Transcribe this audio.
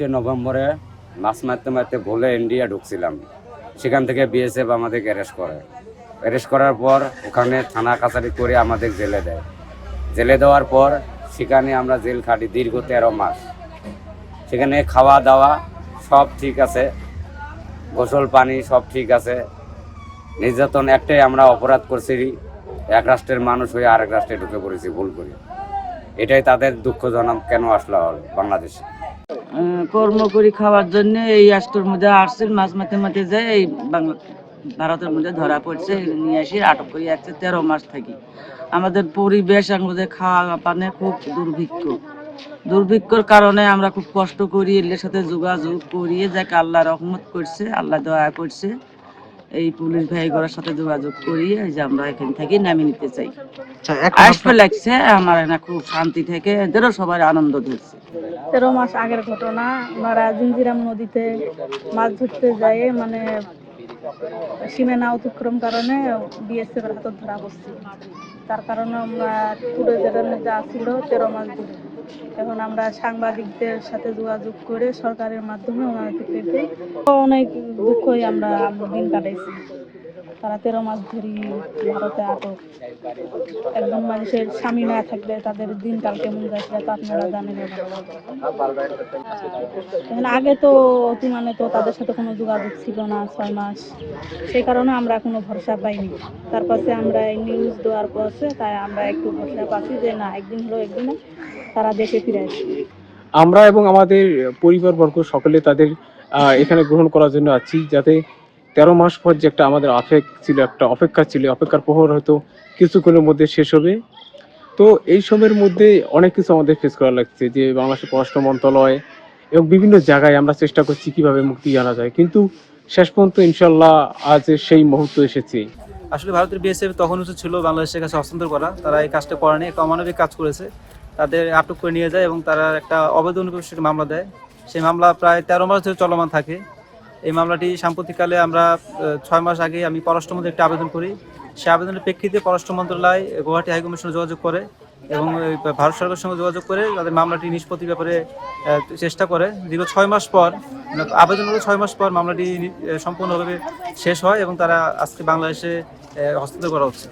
22শে নভেম্বরে মাছ মারতে মারতে ভুলে ইন্ডিয়া ঢুকছিলাম। সেখান থেকে বিএসএফ আমাদের অ্যারেস্ট করে। অ্যারেস্ট করার পর ওখানে থানা কাছারি করে আমাদের জেলে দেয়। জেলে দেওয়ার পর সেখানে আমরা জেল খাটি দীর্ঘ 13 মাস। সেখানে খাওয়া দাওয়া সব ঠিক আছে, গোসল পানি সব ঠিক আছে। নির্যাতন একটাই, আমরা অপরাধ করছি, এক রাষ্ট্রের মানুষ হয়ে আরেক রাষ্ট্রে ঢুকে পড়েছি ভুল করে। এটাই তাদের দুঃখজনক কেন আসলো বাংলাদেশে। কর্ম করি খাওয়ার জন্য এই রাষ্ট্রের মধ্যে আসছে, মাছ মাঝে মাঝে যায় এই ভারতের মধ্যে ধরা পড়ছে, নিয়ে এসে আটক করে আসছে। 13 মাস থাকি আমাদের পরিবেশ, আমাদের খাওয়া পানে খুব দুর্ভিক্ষর কারণে আমরা খুব কষ্ট করি। এর সাথে যোগাযোগ করিয়ে যাকে আল্লাহ রহমত করছে, আল্লাহ দয়া করছে, এই পুলিশ ভাইগুলোর সাথে যোগাযোগ করিয়ে যে আমরা এখান থেকে নামিয়ে নিতে চাই। আসবে লাগছে আমার এখানে খুব শান্তি থেকে, এদেরও সবাই আনন্দ দিচ্ছে। 13 মাস আগের ঘটনা, ওনারা জিঞ্জিরাম নদীতে মাছ ধরতে যায়, মানে সীমানা অতিক্রম কারণে বিএসএফ এর হাতে ধরা পড়ছি। তার কারণে আমরা পুরো জেলার মধ্যে আসছিল 13 মাস ধরে। এখন আমরা সাংবাদিকদের সাথে যোগাযোগ করে সরকারের মাধ্যমে ওনাদের পেতে অনেক দুঃখই আমরা দিন কাটাইছি। তারা 13 মাস ধরে ভারতে আটক। একজন মানুষের স্বামী না থাকলে তাদের দিনকাল কেমন যায় সেটা তো আপনারা জানেন। আগে তো মানে তো তাদের সাথে কোনো যোগাযোগ ছিল না 6 মাস, সেই কারণে আমরা কোনো ভরসা পাইনি। তারপরে আমরা এই নিউজ দেওয়ার পরে তাই আমরা একটু ভরসা পাচ্ছি যে না, একদিন হলো একদিনে তারা দেশে ফিরে আসবে। আমরা এবং আমাদের পরিবারবর্গ সকলে তাদের এখানে গ্রহণ করার জন্য আছি, যাতে 13 মাস পর যে একটা আমাদের অপেক্ষা ছিল, অপেক্ষার প্রহর হয়তো কিছুক্ষণের মধ্যে শেষ হবে। তো এই সময়ের মধ্যে অনেক কিছু আমাদের ফেস করা লাগছে, যে বাংলাদেশের পররাষ্ট্র মন্ত্রণালয় এবং বিভিন্ন জায়গায় আমরা চেষ্টা করছি কিভাবে মুক্তি আনা যায়, কিন্তু শেষ পর্যন্ত ইনশাল্লাহ আজ সেই মুহূর্ত এসেছে। আসলে ভারতের বিএসএফ তখন উচিত ছিল বাংলাদেশের কাছে হস্তান্তর করা। তারা এই কাজটা করেনি, একটা অমানবিক কাজ করেছে। তাদের আটক করে নিয়ে যায় এবং তারা একটা অবৈধ অনুপ্রবেশের মামলা দেয়। সেই মামলা প্রায় 13 মাস ধরে চলমান থাকে। এই মামলাটি সাম্প্রতিককালে আমরা 6 মাস আগে আমি পররাষ্ট্র একটা আবেদন করি। সেই আবেদনের প্রেক্ষিতে পররাষ্ট্র মন্ত্রণালয় গুয়াহাটি হাইকমিশনে যোগাযোগ করে এবং ভারত সরকারের সঙ্গে যোগাযোগ করে তাদের মামলাটি নিষ্পত্তির ব্যাপারে চেষ্টা করে। দীর্ঘ 6 মাস পর, আবেদন করে 6 মাস পর মামলাটি সম্পূর্ণভাবে শেষ হয় এবং তারা আজকে বাংলাদেশে হস্তান্তর করা হচ্ছে।